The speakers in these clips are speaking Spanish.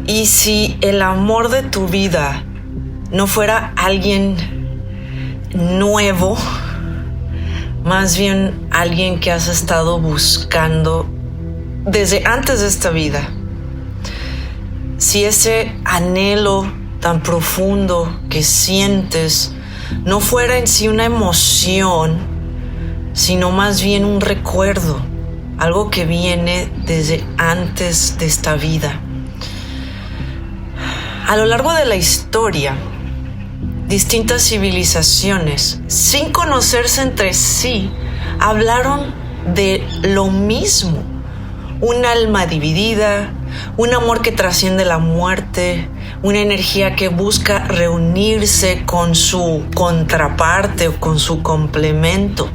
Y si el amor de tu vida no fuera alguien nuevo, más bien alguien que has estado buscando desde antes de esta vida, si ese anhelo tan profundo que sientes no fuera en sí una emoción, sino más bien un recuerdo, algo que viene desde antes de esta vida. A lo largo de la historia, distintas civilizaciones, sin conocerse entre sí, hablaron de lo mismo: un alma dividida, un amor que trasciende la muerte, una energía que busca reunirse con su contraparte o con su complemento.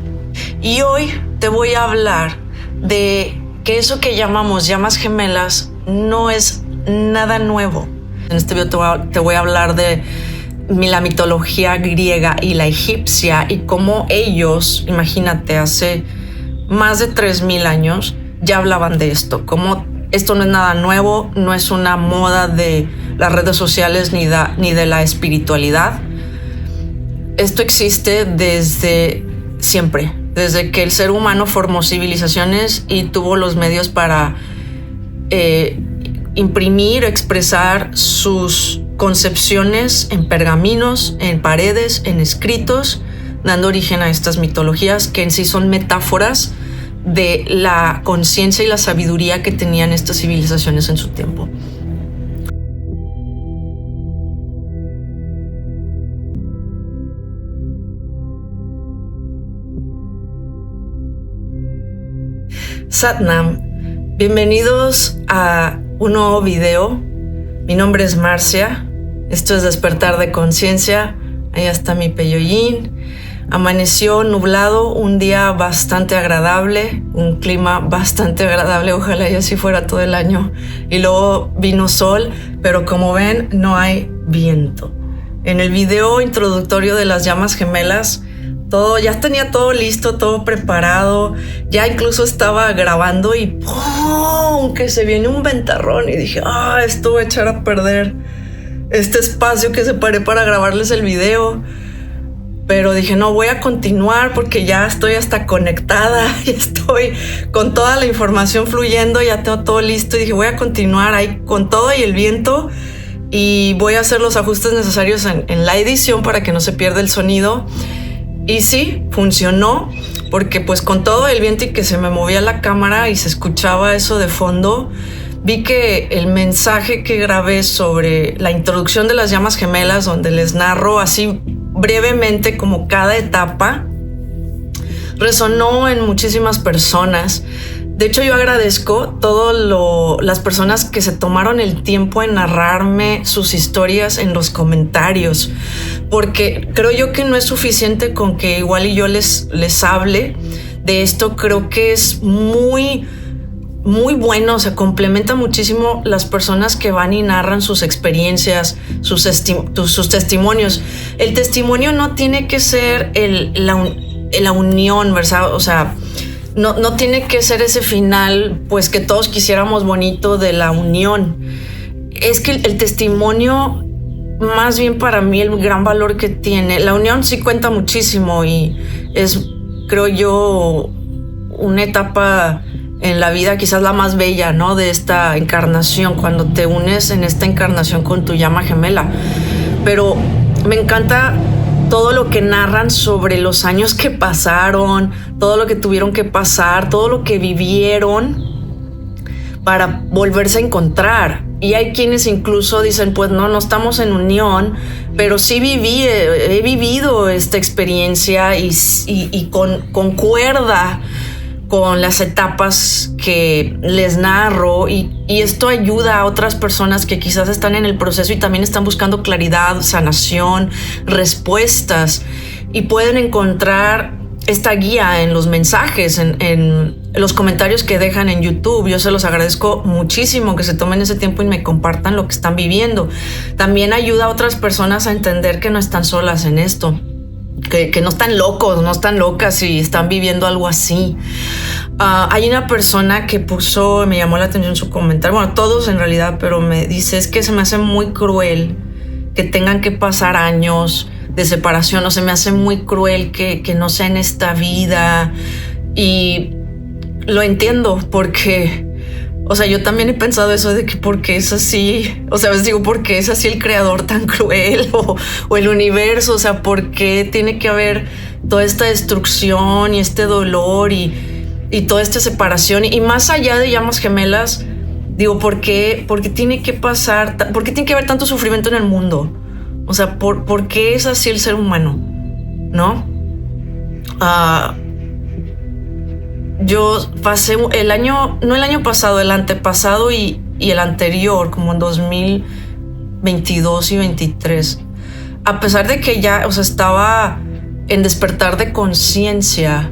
Y hoy te voy a hablar de que eso que llamamos llamas gemelas no es nada nuevo. En este video te voy a hablar de la mitología griega y la egipcia y cómo ellos, imagínate, hace más de 3000 años ya hablaban de esto, cómo esto no es nada nuevo, no es una moda de las redes sociales ni de la espiritualidad. Esto existe desde siempre, desde que el ser humano formó civilizaciones y tuvo los medios para imprimir, expresar sus concepciones en pergaminos, en paredes, en escritos, dando origen a estas mitologías que en sí son metáforas de la conciencia y la sabiduría que tenían estas civilizaciones en su tiempo. Satnam, bienvenidos a un nuevo video. Mi nombre es Marcia, esto es Despertar de Conciencia. Ahí está mi peyollín. Amaneció nublado, un día bastante agradable, un clima bastante agradable, ojalá y así fuera todo el año. Y luego vino sol, pero como ven, no hay viento. En el video introductorio de las llamas gemelas, ya tenía todo listo, todo preparado, ya incluso estaba grabando y ¡pum!, que se viene un ventarrón y dije, esto va a echar a perder este espacio que separé para grabarles el video. Pero dije, no, voy a continuar porque ya estoy hasta conectada, ya estoy con toda la información fluyendo, ya tengo todo listo y dije, voy a continuar ahí con todo y el viento y voy a hacer los ajustes necesarios en la edición para que no se pierda el sonido. Y sí, funcionó, porque pues con todo el viento y que se me movía la cámara y se escuchaba eso de fondo, vi que el mensaje que grabé sobre la introducción de las llamas gemelas, donde les narro así brevemente como cada etapa, resonó en muchísimas personas. De hecho, yo agradezco las personas que se tomaron el tiempo en narrarme sus historias en los comentarios, porque creo yo que no es suficiente con que igual y yo les hable de esto. Creo que es muy, muy bueno, o sea, complementa muchísimo las personas que van y narran sus experiencias, sus testimonios. El testimonio no tiene que ser la unión, ¿verdad? O sea, no tiene que ser ese final, pues que todos quisiéramos bonito de la unión. Es que el testimonio, más bien para mí, el gran valor que tiene, la unión sí cuenta muchísimo y es, creo yo, una etapa en la vida quizás la más bella, ¿no?, de esta encarnación, cuando te unes en esta encarnación con tu llama gemela. Pero me encanta todo lo que narran sobre los años que pasaron, todo lo que tuvieron que pasar, todo lo que vivieron para volverse a encontrar. Y hay quienes incluso dicen, pues no estamos en unión, pero sí he vivido esta experiencia y concuerda con las etapas que les narro y esto ayuda a otras personas que quizás están en el proceso y también están buscando claridad, sanación, respuestas, y pueden encontrar esta guía en los mensajes, en los comentarios que dejan en YouTube. Yo se los agradezco muchísimo que se tomen ese tiempo y me compartan lo que están viviendo. También ayuda a otras personas a entender que no están solas en esto. que no están locos, no están locas y están viviendo algo así. Hay una persona que puso, me llamó la atención su comentario, bueno, todos en realidad, pero me dice, es que se me hace muy cruel que tengan que pasar años de separación, o se me hace muy cruel que no sea en esta vida. Y lo entiendo porque, o sea, yo también he pensado eso de que por qué es así, o sea, a veces digo, ¿por qué es así el creador tan cruel o el universo? O sea, ¿por qué tiene que haber toda esta destrucción y este dolor y toda esta separación? Y más allá de llamas gemelas, digo, ¿por qué tiene que pasar, por qué tiene que haber tanto sufrimiento en el mundo? O sea, ¿por qué es así el ser humano? ¿No? Yo pasé el año, no el año pasado, el antepasado y el anterior, como en 2022 y 23, a pesar de que ya, o sea, estaba en despertar de conciencia,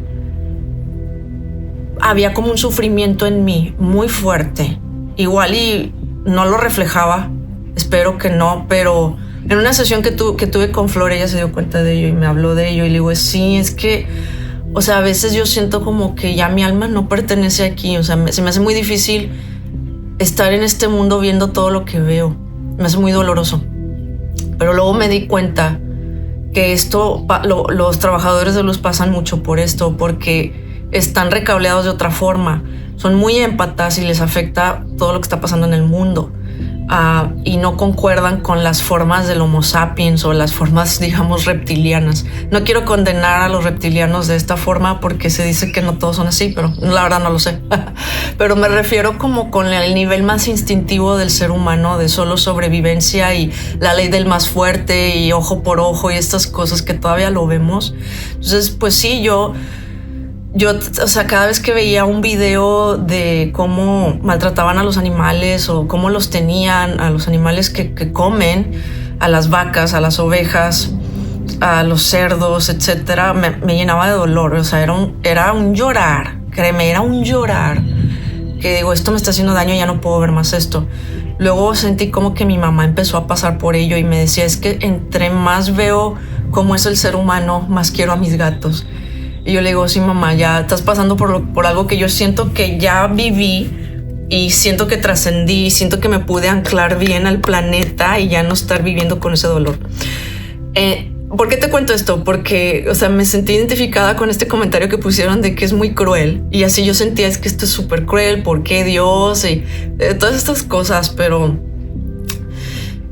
había como un sufrimiento en mí muy fuerte. Igual y no lo reflejaba, espero que no, pero en una sesión que tuve con Flor, ella se dio cuenta de ello y me habló de ello y le digo, sí, es que, o sea, a veces yo siento como que ya mi alma no pertenece aquí, o sea, se me hace muy difícil estar en este mundo viendo todo lo que veo, me hace muy doloroso. Pero luego me di cuenta que esto, los trabajadores de luz pasan mucho por esto, porque están recableados de otra forma, son muy empatas y les afecta todo lo que está pasando en el mundo. Y no concuerdan con las formas del Homo sapiens o las formas, digamos, reptilianas. No quiero condenar a los reptilianos de esta forma porque se dice que no todos son así, pero la verdad no lo sé. Pero me refiero como con el nivel más instintivo del ser humano, de solo sobrevivencia y la ley del más fuerte y ojo por ojo y estas cosas que todavía lo vemos. Entonces, pues sí, yo, o sea, cada vez que veía un video de cómo maltrataban a los animales o cómo los tenían, a los animales que comen, a las vacas, a las ovejas, a los cerdos, etcétera, me llenaba de dolor. O sea, era un llorar, créeme, era un llorar. Que digo, esto me está haciendo daño, ya no puedo ver más esto. Luego sentí como que mi mamá empezó a pasar por ello y me decía, es que entre más veo cómo es el ser humano, más quiero a mis gatos. Y yo le digo, sí, mamá, ya estás pasando por algo que yo siento que ya viví y siento que trascendí, siento que me pude anclar bien al planeta y ya no estar viviendo con ese dolor. ¿Por qué te cuento esto? Porque, o sea, me sentí identificada con este comentario que pusieron de que es muy cruel. Y así yo sentía, es que esto es súper cruel, ¿por qué Dios? Y todas estas cosas, pero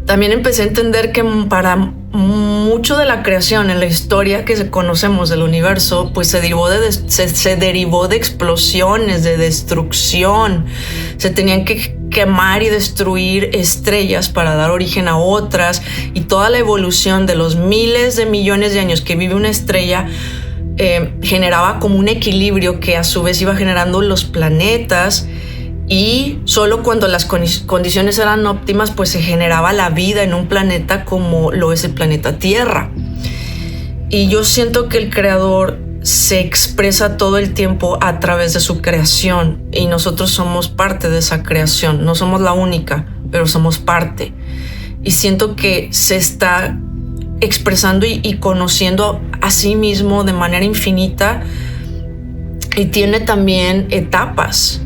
también empecé a entender que para mucho de la creación en la historia que conocemos del universo, pues se derivó de explosiones, de destrucción. Se tenían que quemar y destruir estrellas para dar origen a otras, y toda la evolución de los miles de millones de años que vive una estrella generaba como un equilibrio que a su vez iba generando los planetas. Y solo cuando las condiciones eran óptimas, pues se generaba la vida en un planeta como lo es el planeta Tierra. Y yo siento que el creador se expresa todo el tiempo a través de su creación y nosotros somos parte de esa creación. No somos la única, pero somos parte. Y siento que se está expresando y conociendo a sí mismo de manera infinita, y tiene también etapas.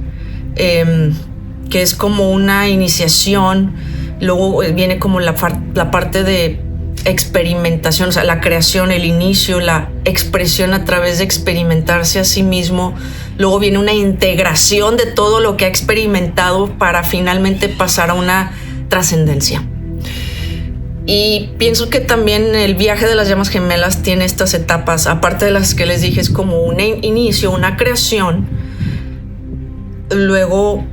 Que es como una iniciación, luego viene como la parte de experimentación, o sea, la creación, el inicio, la expresión a través de experimentarse a sí mismo, luego viene una integración de todo lo que ha experimentado para finalmente pasar a una trascendencia. Y pienso que también el viaje de las llamas gemelas tiene estas etapas, aparte de las que les dije, es como un inicio, una creación. Luego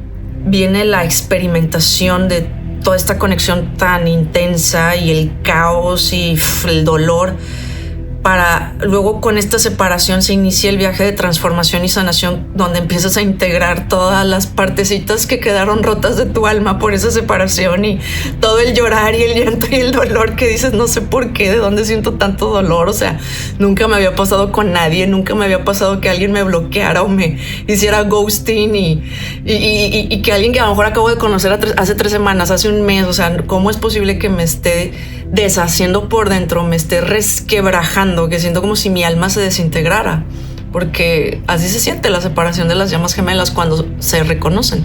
viene la experimentación de toda esta conexión tan intensa y el caos y el dolor, para luego con esta separación se inicia el viaje de transformación y sanación, donde empiezas a integrar todas las partecitas que quedaron rotas de tu alma por esa separación, y todo el llorar y el llanto y el dolor que dices, no sé por qué, de dónde siento tanto dolor. O sea, nunca me había pasado con nadie, nunca me había pasado que alguien me bloqueara o me hiciera ghosting y que alguien que a lo mejor acabo de conocer hace 3 semanas, hace un mes, o sea, ¿cómo es posible que me esté deshaciendo por dentro, me esté resquebrajando, que siento como si mi alma se desintegrara, porque así se siente la separación de las llamas gemelas cuando se reconocen.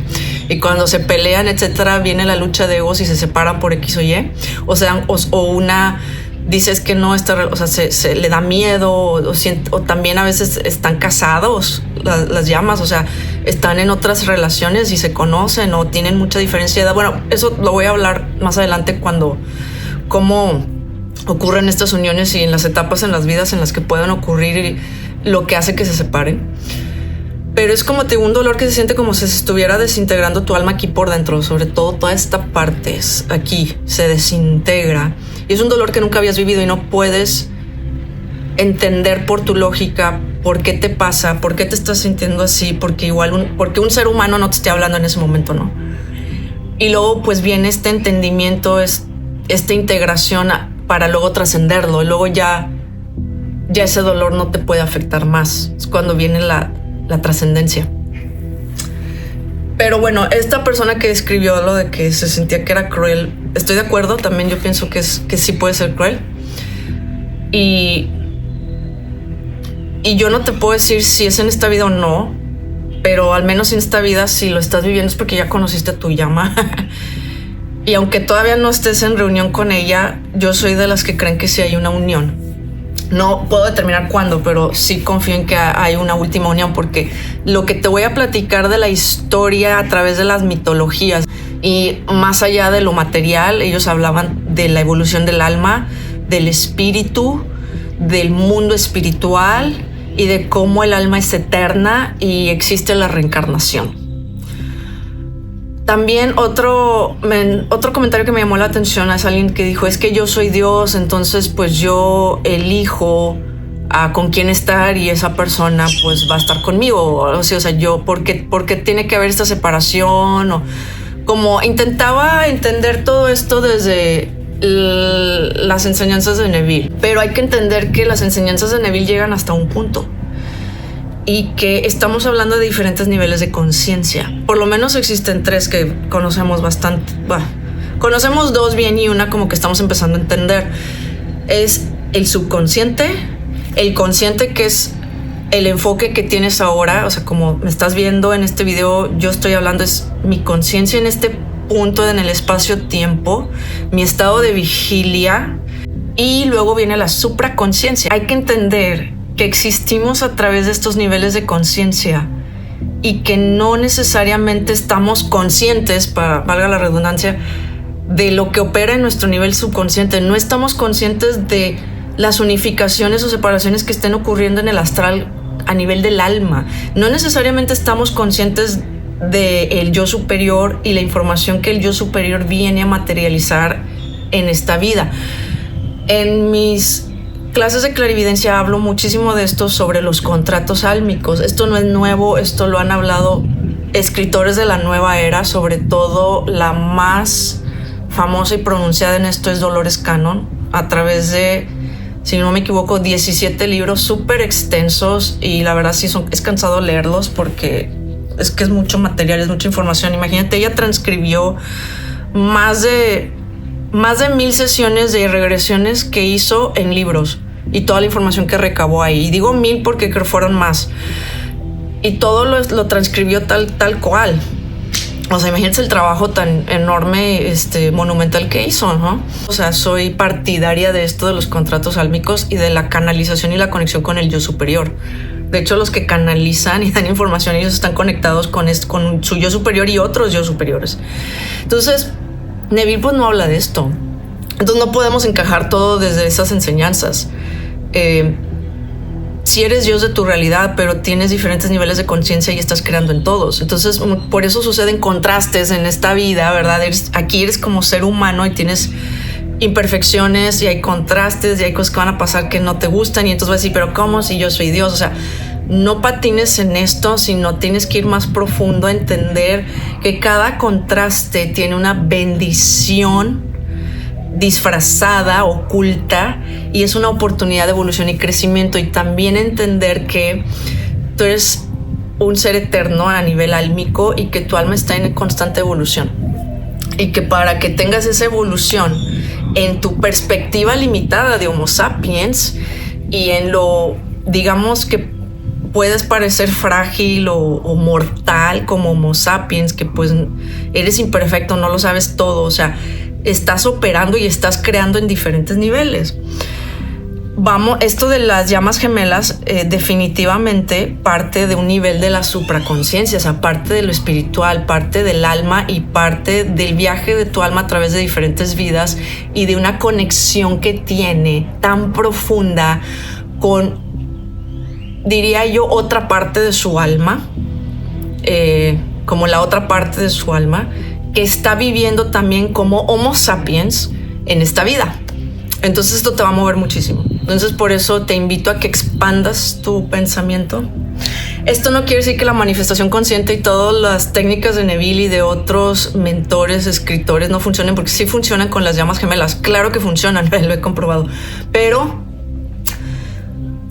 Y cuando se pelean, etcétera, viene la lucha de egos y se separan por X o Y. O sea, o una dices que no está, o sea, se le da miedo, o también a veces están casados las llamas, o sea, están en otras relaciones y se conocen o tienen mucha diferencia de edad. Bueno, eso lo voy a hablar más adelante cómo ocurren estas uniones y en las etapas en las vidas en las que pueden ocurrir y lo que hace que se separen. Pero es como un dolor que se siente como si se estuviera desintegrando tu alma aquí por dentro, sobre todo toda esta parte aquí se desintegra. Y es un dolor que nunca habías vivido y no puedes entender por tu lógica por qué te pasa, por qué te estás sintiendo así, porque un ser humano no te esté hablando en ese momento, ¿no? Y luego pues viene este entendimiento, esta integración para luego trascenderlo. Y luego ya ese dolor no te puede afectar más. Es cuando viene la trascendencia. Pero bueno, esta persona que escribió lo de que se sentía que era cruel, estoy de acuerdo, también yo pienso que sí puede ser cruel. Y yo no te puedo decir si es en esta vida o no, pero al menos en esta vida, si lo estás viviendo es porque ya conociste a tu llama. Y aunque todavía no estés en reunión con ella, yo soy de las que creen que sí hay una unión. No puedo determinar cuándo, pero sí confío en que hay una última unión, porque lo que te voy a platicar de la historia a través de las mitologías y más allá de lo material, ellos hablaban de la evolución del alma, del espíritu, del mundo espiritual y de cómo el alma es eterna y existe la reencarnación. También otro comentario que me llamó la atención es alguien que dijo, es que yo soy Dios, entonces pues yo elijo con quién estar y esa persona pues va a estar conmigo. O sea, yo, ¿por qué tiene que haber esta separación? O como intentaba entender todo esto desde las enseñanzas de Neville. Pero hay que entender que las enseñanzas de Neville llegan hasta un punto. Y que estamos hablando de diferentes niveles de conciencia. Por lo menos existen 3 que conocemos bastante. Bueno, conocemos 2 bien y una como que estamos empezando a entender. Es el subconsciente, el consciente, que es el enfoque que tienes ahora. O sea, como me estás viendo en este video, yo estoy hablando, es mi conciencia en este punto en el espacio-tiempo, mi estado de vigilia. Y luego viene la supraconciencia. Hay que entender que existimos a través de estos niveles de conciencia y que no necesariamente estamos conscientes, valga la redundancia, de lo que opera en nuestro nivel subconsciente. No estamos conscientes de las unificaciones o separaciones que estén ocurriendo en el astral a nivel del alma. No necesariamente estamos conscientes del yo superior y la información que el yo superior viene a materializar en esta vida. En mis clases de clarividencia hablo muchísimo de esto, sobre los contratos álmicos. Esto no es nuevo, esto lo han hablado escritores de la nueva era, sobre todo la más famosa y pronunciada en esto es Dolores Cannon, a través de, si no me equivoco, 17 libros súper extensos, y la verdad sí es cansado leerlos porque es que es mucho material, es mucha información. Imagínate, ella transcribió más de 1000 sesiones de regresiones que hizo en libros y toda la información que recabó ahí. Y digo 1000 porque creo que fueron más. Y todo lo transcribió tal cual. O sea, imagínense el trabajo tan enorme, monumental que hizo, ¿no? O sea, soy partidaria de esto de los contratos álmicos y de la canalización y la conexión con el yo superior. De hecho, los que canalizan y dan información, ellos están conectados con su yo superior y otros yo superiores. Entonces, Neville pues no habla de esto. Entonces no podemos encajar todo desde esas enseñanzas. Si eres Dios de tu realidad, pero tienes diferentes niveles de conciencia y estás creando en todos. Entonces por eso suceden contrastes en esta vida, ¿verdad? Aquí eres como ser humano y tienes imperfecciones y hay contrastes y hay cosas que van a pasar que no te gustan y entonces vas a decir, pero ¿cómo si yo soy Dios? O sea, no patines en esto, sino tienes que ir más profundo a entender que cada contraste tiene una bendición disfrazada, oculta, y es una oportunidad de evolución y crecimiento. Y también entender que tú eres un ser eterno a nivel álmico y que tu alma está en constante evolución. Y que para que tengas esa evolución en tu perspectiva limitada de Homo sapiens, y en lo, digamos que puedes parecer frágil o mortal como Homo sapiens, que pues eres imperfecto, no lo sabes todo, o sea, estás operando y estás creando en diferentes niveles. Vamos, esto de las llamas gemelas definitivamente parte de un nivel de la supraconciencia, o sea, parte de lo espiritual, parte del alma y parte del viaje de tu alma a través de diferentes vidas y de una conexión que tiene tan profunda con, diría yo, otra parte de su alma, como la otra parte de su alma, que está viviendo también como Homo sapiens en esta vida. Entonces esto te va a mover muchísimo. Entonces por eso te invito a que expandas tu pensamiento. Esto no quiere decir que la manifestación consciente y todas las técnicas de Neville y de otros mentores, escritores no funcionen, porque sí funcionan con las llamas gemelas. Claro que funcionan, lo he comprobado. Pero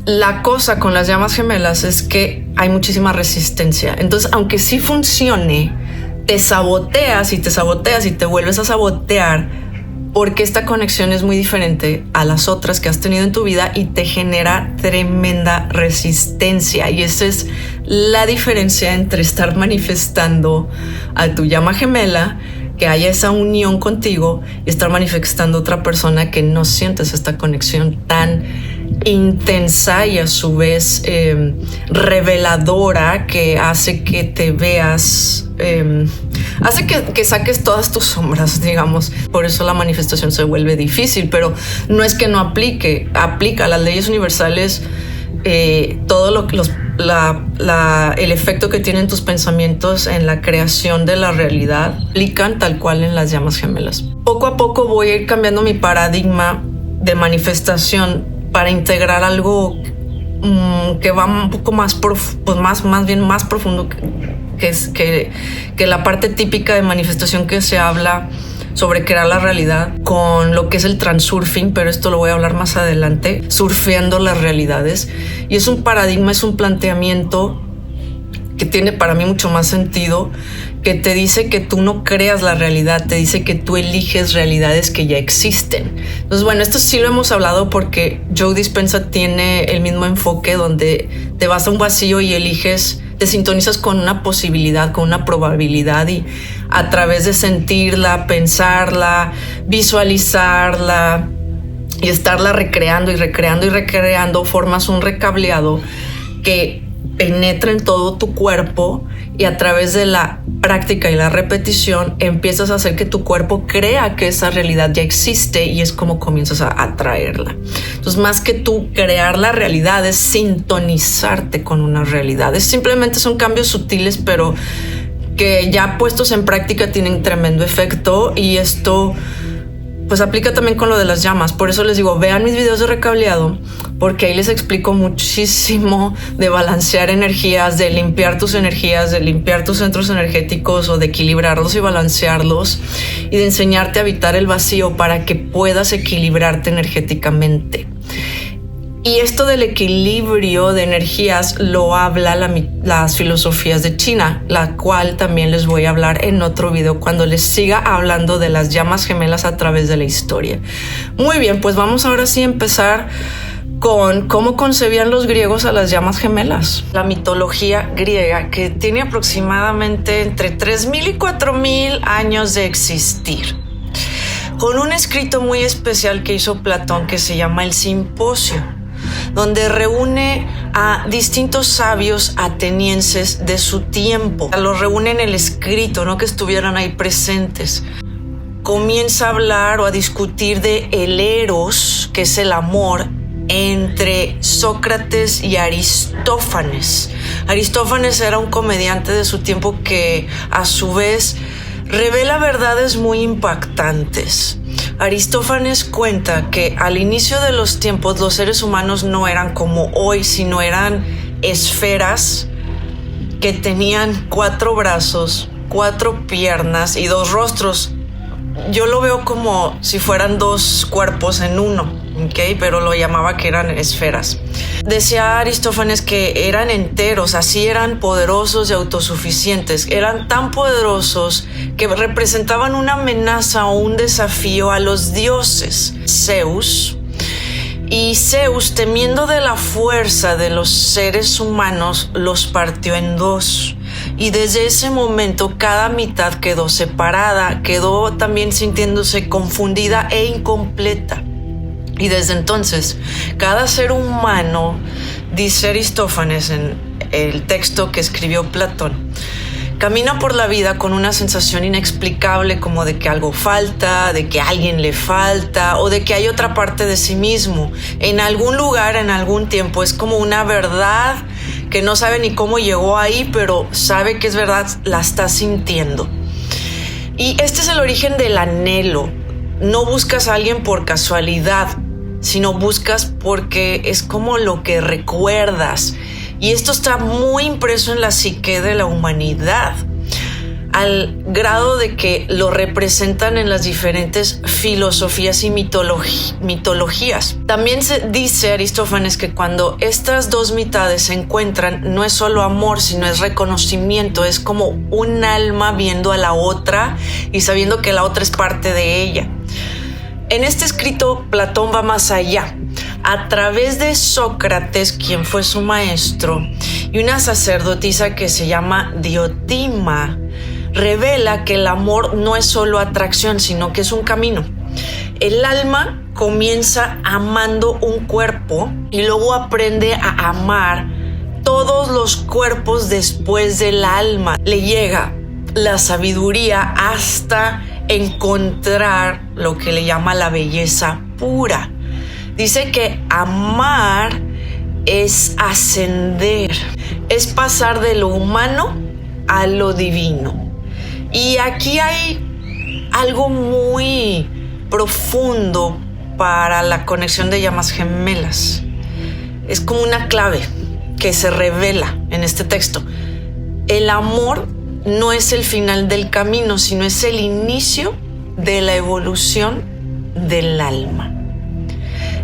la cosa con las llamas gemelas es que hay muchísima resistencia. Entonces, aunque sí funcione, te saboteas y te saboteas y te vuelves a sabotear, porque esta conexión es muy diferente a las otras que has tenido en tu vida y te genera tremenda resistencia. Y esa es la diferencia entre estar manifestando a tu llama gemela, que haya esa unión contigo, y estar manifestando a otra persona que no sientes esta conexión tan intensa y a su vez reveladora, que hace que te veas, hace que saques todas tus sombras, digamos. Por eso la manifestación se vuelve difícil, pero no es que no aplica las leyes universales. Todo el efecto que tienen tus pensamientos en la creación de la realidad aplican tal cual en las llamas gemelas. Poco a poco voy a ir cambiando mi paradigma de manifestación para integrar algo que va un poco más profundo que la parte típica de manifestación que se habla sobre crear la realidad, con lo que es el transurfing, pero esto lo voy a hablar más adelante, surfeando las realidades. Y es un paradigma, es un planteamiento que tiene para mí mucho más sentido, que te dice que tú no creas la realidad, te dice que tú eliges realidades que ya existen. Entonces, bueno, esto sí lo hemos hablado porque Joe Dispenza tiene el mismo enfoque, donde te vas a un vacío y eliges, te sintonizas con una posibilidad, con una probabilidad, y a través de sentirla, pensarla, visualizarla y estarla recreando y recreando y recreando, formas un recableado que penetra en todo tu cuerpo, y a través de la práctica y la repetición empiezas a hacer que tu cuerpo crea que esa realidad ya existe, y es como comienzas a atraerla. Entonces, más que tú crear la realidad, es sintonizarte con una realidad. Simplemente son cambios sutiles, pero que ya puestos en práctica tienen tremendo efecto, y esto pues aplica también con lo de las llamas. Por eso les digo, vean mis videos de recableado, porque ahí les explico muchísimo de balancear energías, de limpiar tus energías, de limpiar tus centros energéticos, o de equilibrarlos y balancearlos, y de enseñarte a habitar el vacío para que puedas equilibrarte energéticamente. Y esto del equilibrio de energías lo habla las filosofías de China, la cual también les voy a hablar en otro video cuando les siga hablando de las llamas gemelas a través de la historia. Muy bien, pues vamos ahora sí a empezar con cómo concebían los griegos a las llamas gemelas. La mitología griega, que tiene aproximadamente entre 3.000 y 4.000 años de existir, con un escrito muy especial que hizo Platón que se llama el Simposio, donde reúne a distintos sabios atenienses de su tiempo. Los reúne en el escrito, no que estuvieran ahí presentes. Comienza a hablar o a discutir de el eros, que es el amor, entre Sócrates y Aristófanes. Aristófanes era un comediante de su tiempo que a su vez revela verdades muy impactantes. Aristófanes cuenta que al inicio de los tiempos los seres humanos no eran como hoy, sino eran esferas que tenían 4 brazos, 4 piernas y 2 rostros. Yo lo veo como si fueran 2 cuerpos en uno, ¿ok? Pero lo llamaba que eran esferas. Decía Aristófanes que eran enteros, así eran poderosos y autosuficientes. Eran tan poderosos que representaban una amenaza o un desafío a los dioses. Zeus Y Zeus, temiendo de la fuerza de los seres humanos, los partió en dos. Y desde ese momento cada mitad quedó separada, quedó también sintiéndose confundida e incompleta. Y desde entonces, cada ser humano, dice Aristófanes en el texto que escribió Platón, camina por la vida con una sensación inexplicable como de que algo falta, de que a alguien le falta o de que hay otra parte de sí mismo. En algún lugar, en algún tiempo, es como una verdad que no sabe ni cómo llegó ahí, pero sabe que es verdad, la está sintiendo. Y este es el origen del anhelo. No buscas a alguien por casualidad, sino buscas porque es como lo que recuerdas. Y esto está muy impreso en la psique de la humanidad, al grado de que lo representan en las diferentes filosofías y mitologías. También se dice Aristófanes que cuando estas dos mitades se encuentran, no es solo amor, sino es reconocimiento, es como un alma viendo a la otra y sabiendo que la otra es parte de ella. En este escrito, Platón va más allá. A través de Sócrates, quien fue su maestro, y una sacerdotisa que se llama Diotima, revela que el amor no es solo atracción, sino que es un camino. El alma comienza amando un cuerpo y luego aprende a amar todos los cuerpos después del alma. Le llega la sabiduría hasta encontrar lo que le llama la belleza pura. Dice que amar es ascender, es pasar de lo humano a lo divino. Y aquí hay algo muy profundo para la conexión de llamas gemelas. Es como una clave que se revela en este texto. El amor no es el final del camino, sino es el inicio de la evolución del alma.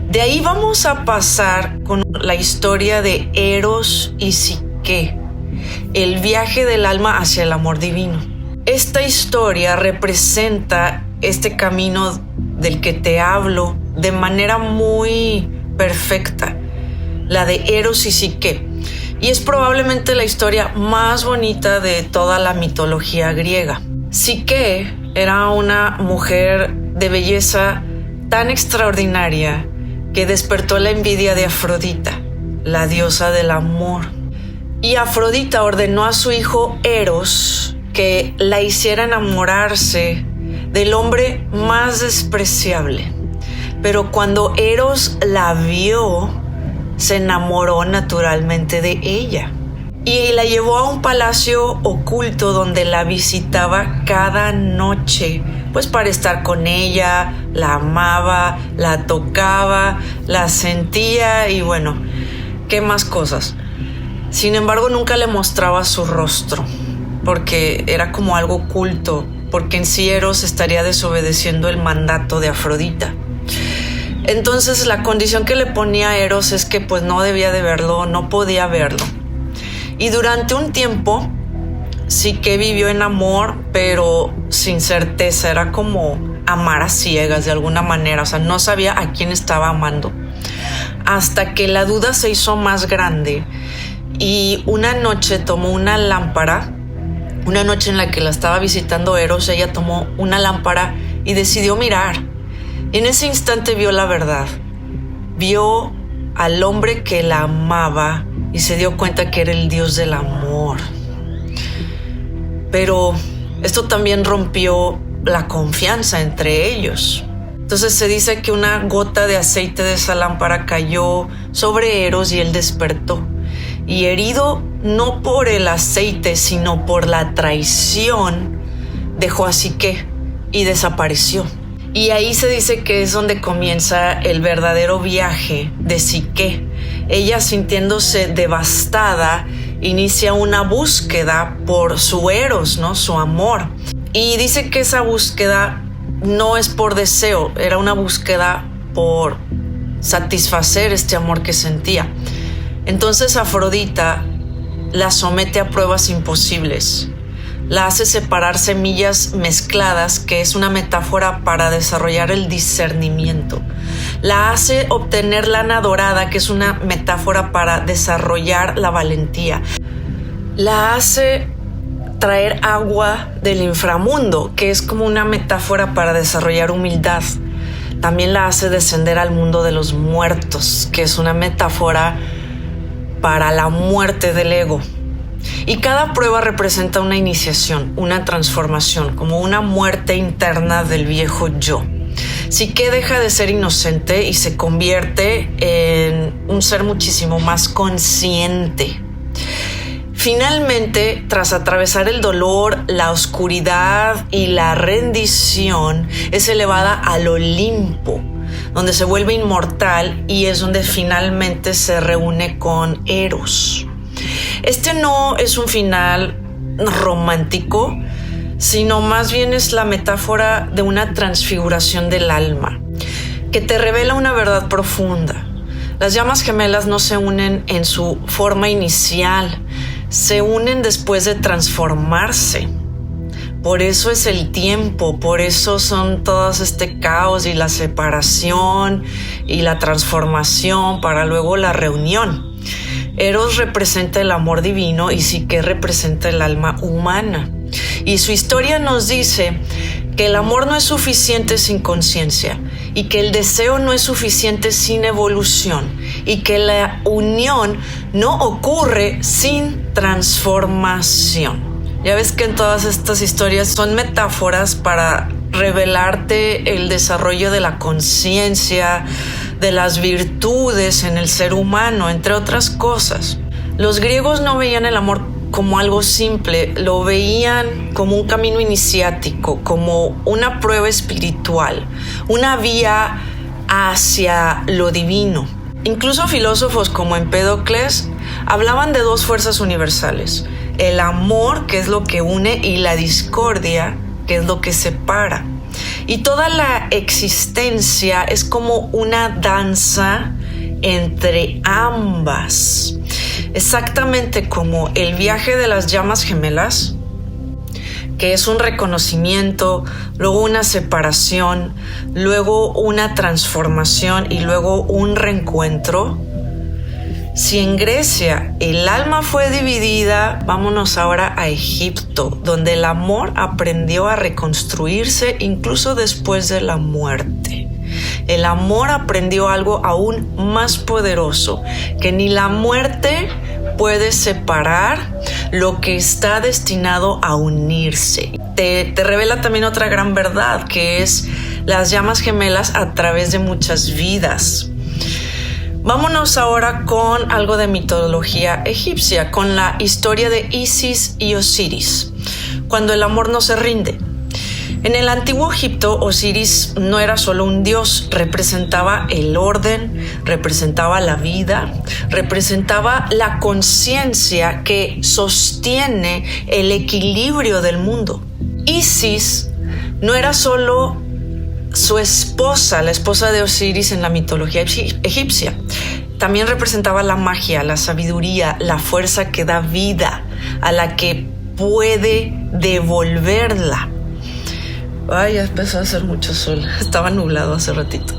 De ahí vamos a pasar con la historia de Eros y Psique, el viaje del alma hacia el amor divino. Esta historia representa este camino del que te hablo de manera muy perfecta, la de Eros y Psique. Y es probablemente la historia más bonita de toda la mitología griega. Psique era una mujer de belleza tan extraordinaria que despertó la envidia de Afrodita, la diosa del amor. Y Afrodita ordenó a su hijo Eros que la hiciera enamorarse del hombre más despreciable. Pero cuando Eros la vio, se enamoró naturalmente de ella y la llevó a un palacio oculto donde la visitaba cada noche, pues para estar con ella, la amaba, la tocaba, la sentía y bueno, qué más cosas. Sin embargo, nunca le mostraba su rostro, porque era como algo oculto, porque en sí Eros estaría desobedeciendo el mandato de Afrodita. Entonces la condición que le ponía a Eros es que pues no debía de verlo, no podía verlo. Y durante un tiempo sí que vivió en amor, pero sin certeza, era como amar a ciegas de alguna manera, o sea, no sabía a quién estaba amando. Hasta que la duda se hizo más grande y una noche tomó una lámpara, una noche en la que la estaba visitando Eros, ella tomó una lámpara y decidió mirar. Y en ese instante vio la verdad, vio al hombre que la amaba y se dio cuenta que era el dios del amor. Pero esto también rompió la confianza entre ellos. Entonces se dice que una gota de aceite de esa lámpara cayó sobre Eros y él despertó. Y herido no por el aceite, sino por la traición, dejó a Psique y desapareció. Y ahí se dice que es donde comienza el verdadero viaje de Psique. Ella, sintiéndose devastada, inicia una búsqueda por su Eros, ¿no? Su amor. Y dice que esa búsqueda no es por deseo, era una búsqueda por satisfacer este amor que sentía. Entonces Afrodita la somete a pruebas imposibles. La hace separar semillas mezcladas, que es una metáfora para desarrollar el discernimiento. La hace obtener lana dorada, que es una metáfora para desarrollar la valentía. La hace traer agua del inframundo, que es como una metáfora para desarrollar humildad. También la hace descender al mundo de los muertos, que es una metáfora para la muerte del ego. Y cada prueba representa una iniciación, una transformación, como una muerte interna del viejo yo. Psique deja de ser inocente y se convierte en un ser muchísimo más consciente. Finalmente, tras atravesar el dolor, la oscuridad y la rendición, es elevada al Olimpo, donde se vuelve inmortal y es donde finalmente se reúne con Eros. Este no es un final romántico, sino más bien es la metáfora de una transfiguración del alma, que te revela una verdad profunda. Las llamas gemelas no se unen en su forma inicial, se unen después de transformarse. Por eso es el tiempo, por eso son todos este caos y la separación y la transformación para luego la reunión. Eros representa el amor divino y Psique representa el alma humana. Y su historia nos dice que el amor no es suficiente sin conciencia y que el deseo no es suficiente sin evolución y que la unión no ocurre sin transformación. Ya ves que en todas estas historias son metáforas para revelarte el desarrollo de la conciencia, de las virtudes en el ser humano, entre otras cosas. Los griegos no veían el amor como algo simple, lo veían como un camino iniciático, como una prueba espiritual, una vía hacia lo divino. Incluso filósofos como Empédocles hablaban de dos fuerzas universales: el amor, que es lo que une, y la discordia, que es lo que separa. Y toda la existencia es como una danza entre ambas. Exactamente como el viaje de las llamas gemelas, que es un reconocimiento, luego una separación, luego una transformación y luego un reencuentro. Si en Grecia el alma fue dividida, vámonos ahora a Egipto, donde el amor aprendió a reconstruirse incluso después de la muerte. El amor aprendió algo aún más poderoso, que ni la muerte puede separar lo que está destinado a unirse. Te revela también otra gran verdad, que es las llamas gemelas a través de muchas vidas. Vámonos ahora con algo de mitología egipcia, con la historia de Isis y Osiris, cuando el amor no se rinde. En el antiguo Egipto, Osiris no era solo un dios, representaba el orden, representaba la vida, representaba la conciencia que sostiene el equilibrio del mundo. Isis no era solo su esposa, la esposa de Osiris en la mitología egipcia. También representaba la magia, la sabiduría, la fuerza que da vida, a la que puede devolverla. Ay, ya empezó a hacer mucho sol. Estaba nublado hace ratito.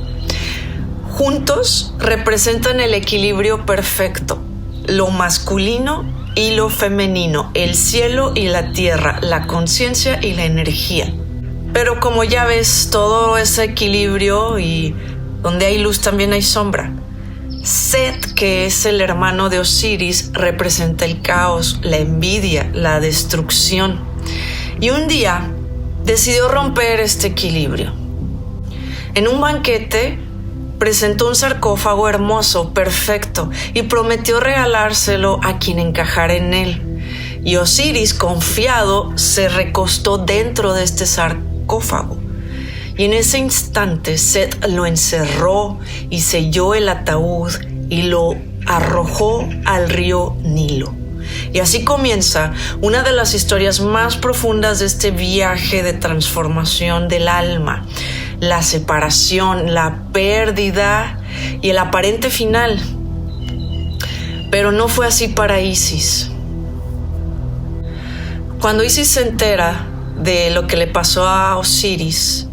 Juntos representan el equilibrio perfecto, lo masculino y lo femenino, el cielo y la tierra, la conciencia y la energía. Pero como ya ves, todo ese equilibrio, y donde hay luz también hay sombra. Set, que es el hermano de Osiris, representa el caos, la envidia, la destrucción. Y un día decidió romper este equilibrio. En un banquete presentó un sarcófago hermoso, perfecto, y prometió regalárselo a quien encajara en él. Y Osiris, confiado, se recostó dentro de este sarcófago. Y en ese instante Set lo encerró y selló el ataúd y lo arrojó al río Nilo. Y así comienza una de las historias más profundas de este viaje de transformación del alma: la separación, la pérdida y el aparente final. Pero no fue así para Isis. Cuando Isis se entera de lo que le pasó a Osiris,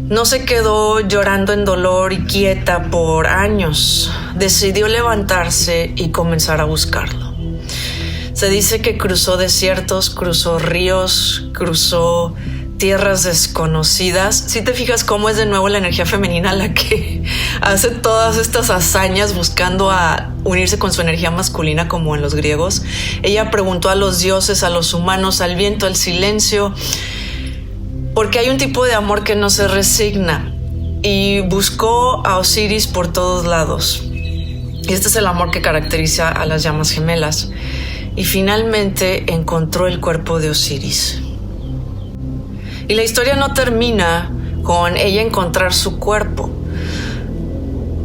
no se quedó llorando en dolor y quieta por años. Decidió levantarse y comenzar a buscarlo. Se dice que cruzó desiertos, cruzó ríos, cruzó tierras desconocidas. Si te fijas cómo es de nuevo la energía femenina la que hace todas estas hazañas buscando a unirse con su energía masculina, como en los griegos. Ella preguntó a los dioses, a los humanos, al viento, al silencio, porque hay un tipo de amor que no se resigna, y buscó a Osiris por todos lados. Y este es el amor que caracteriza a las llamas gemelas. Y finalmente encontró el cuerpo de Osiris. Y la historia no termina con ella encontrar su cuerpo.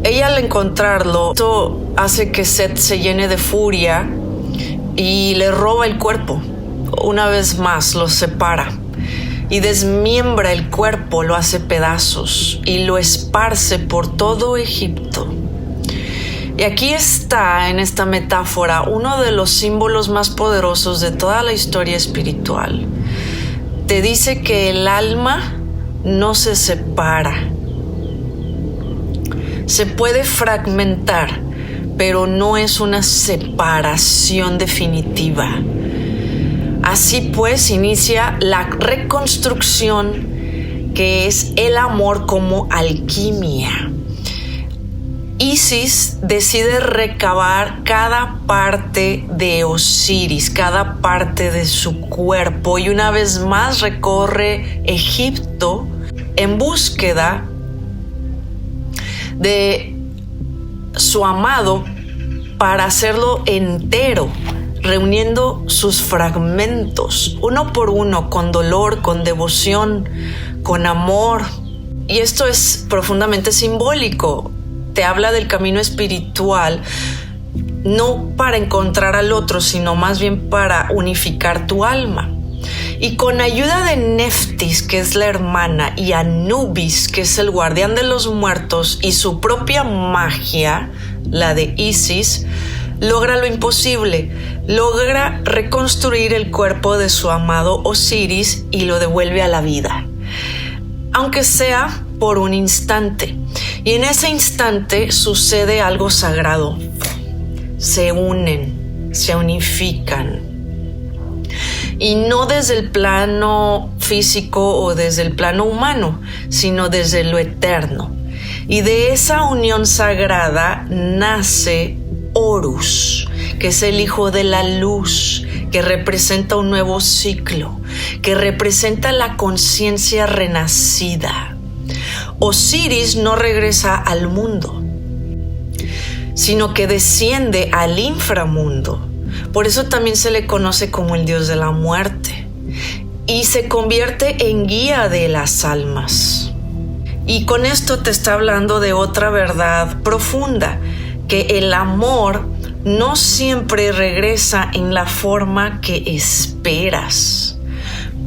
Ella, al encontrarlo, esto hace que Set se llene de furia y le roba el cuerpo. Una vez más lo separa y desmiembra el cuerpo, lo hace pedazos y lo esparce por todo Egipto. Y aquí está, en esta metáfora, uno de los símbolos más poderosos de toda la historia espiritual. Te dice que el alma no se separa. Se puede fragmentar, pero no es una separación definitiva. Así pues, inicia la reconstrucción, que es el amor como alquimia. Isis decide recabar cada parte de Osiris, cada parte de su cuerpo, y una vez más recorre Egipto en búsqueda de su amado para hacerlo entero, reuniendo sus fragmentos uno por uno, con dolor, con devoción, con amor. Y esto es profundamente simbólico. Te habla del camino espiritual, no para encontrar al otro, sino más bien para unificar tu alma. Y con ayuda de Neftis, que es la hermana, y Anubis, que es el guardián de los muertos, y su propia magia, la de Isis, logra lo imposible. Logra reconstruir el cuerpo de su amado Osiris y lo devuelve a la vida, aunque sea por un instante. Y en ese instante sucede algo sagrado. Se unen, se unifican. Y no desde el plano físico o desde el plano humano, sino desde lo eterno. Y de esa unión sagrada nace Horus, que es el hijo de la luz, que representa un nuevo ciclo, que representa la conciencia renacida. Osiris no regresa al mundo, sino que desciende al inframundo. Por eso también se le conoce como el dios de la muerte, y se convierte en guía de las almas. Y con esto te está hablando de otra verdad profunda, que el amor no siempre regresa en la forma que esperas,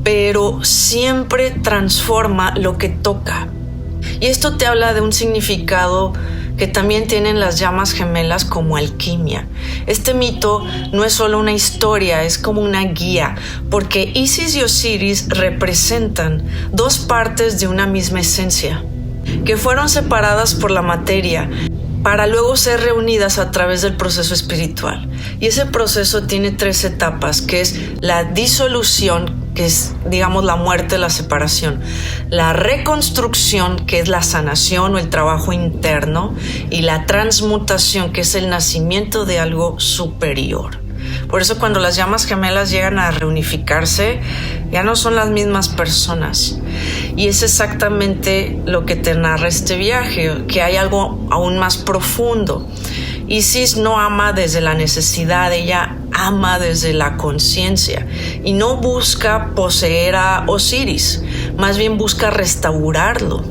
pero siempre transforma lo que toca. Y esto te habla de un significado que también tienen las llamas gemelas como alquimia. Este mito no es solo una historia, es como una guía, porque Isis y Osiris representan dos partes de una misma esencia, que fueron separadas por la materia para luego ser reunidas a través del proceso espiritual. Y ese proceso tiene 3 etapas, que es la disolución, que es, digamos, la muerte, la separación; la reconstrucción, que es la sanación o el trabajo interno; y la transmutación, que es el nacimiento de algo superior. Por eso cuando las llamas gemelas llegan a reunificarse, ya no son las mismas personas. Y es exactamente lo que te narra este viaje, que hay algo aún más profundo. Isis no ama desde la necesidad, ella ama desde la conciencia y no busca poseer a Osiris, más bien busca restaurarlo.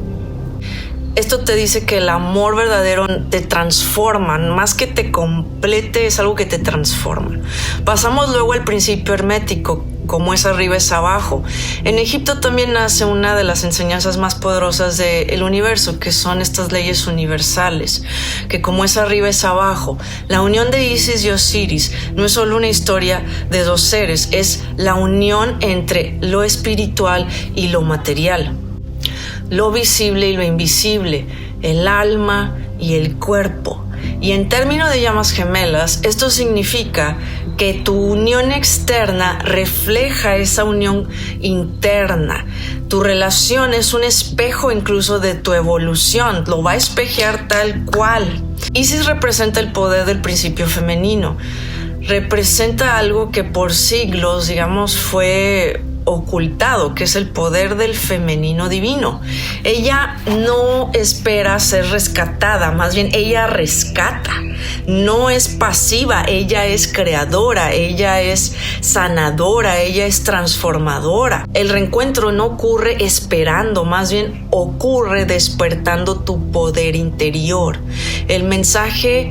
Esto te dice que el amor verdadero te transforma, más que te complete, es algo que te transforma. Pasamos luego al principio hermético, como es arriba es abajo. En Egipto también nace una de las enseñanzas más poderosas del universo, que son estas leyes universales, que como es arriba es abajo. La unión de Isis y Osiris no es solo una historia de dos seres, es la unión entre lo espiritual y lo material, lo visible y lo invisible, el alma y el cuerpo. Y en términos de llamas gemelas, esto significa que tu unión externa refleja esa unión interna. Tu relación es un espejo incluso de tu evolución, lo va a espejear tal cual. Isis representa el poder del principio femenino, representa algo que por siglos, digamos, fue ocultado, que es el poder del femenino divino. Ella no espera ser rescatada, más bien ella rescata. No es pasiva, ella es creadora, ella es sanadora, ella es transformadora. El reencuentro no ocurre esperando, más bien ocurre despertando tu poder interior. El mensaje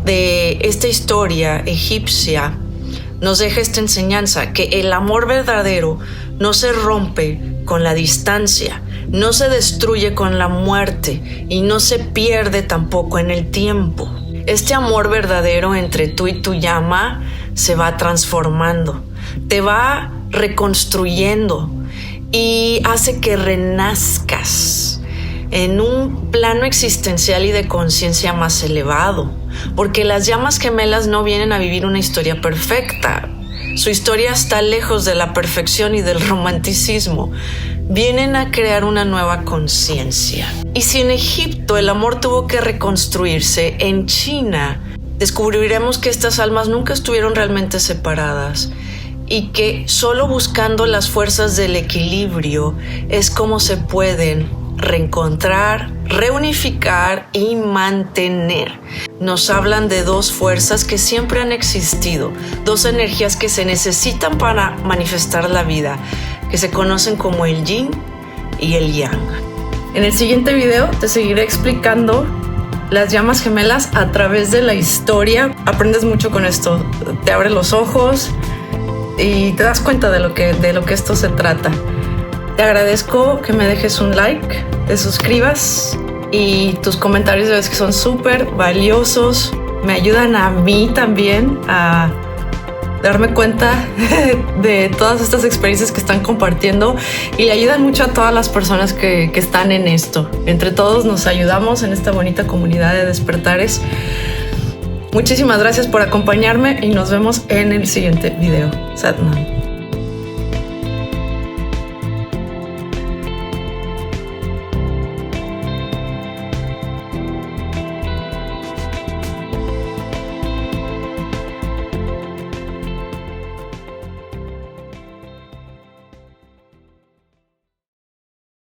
de esta historia egipcia nos deja esta enseñanza, que el amor verdadero no se rompe con la distancia, no se destruye con la muerte y no se pierde tampoco en el tiempo. Este amor verdadero entre tú y tu llama se va transformando, te va reconstruyendo y hace que renazcas en un plano existencial y de conciencia más elevado, porque las llamas gemelas no vienen a vivir una historia perfecta. Su historia está lejos de la perfección y del romanticismo. Vienen a crear una nueva conciencia. Y si en Egipto el amor tuvo que reconstruirse, en China descubriremos que estas almas nunca estuvieron realmente separadas y que solo buscando las fuerzas del equilibrio es como se pueden reencontrar, reunificar y mantener. Nos hablan de dos fuerzas que siempre han existido, dos energías que se necesitan para manifestar la vida, que se conocen como el yin y el yang. En el siguiente video te seguiré explicando las llamas gemelas a través de la historia. Aprendes mucho con esto, te abre los ojos y te das cuenta de lo que esto se trata. Te agradezco que me dejes un like, te suscribas y tus comentarios de vez que son súper valiosos. Me ayudan a mí también a darme cuenta de todas estas experiencias que están compartiendo y le ayudan mucho a todas las personas que están en esto. Entre todos nos ayudamos en esta bonita comunidad de despertares. Muchísimas gracias por acompañarme y nos vemos en el siguiente video. Sat Nam.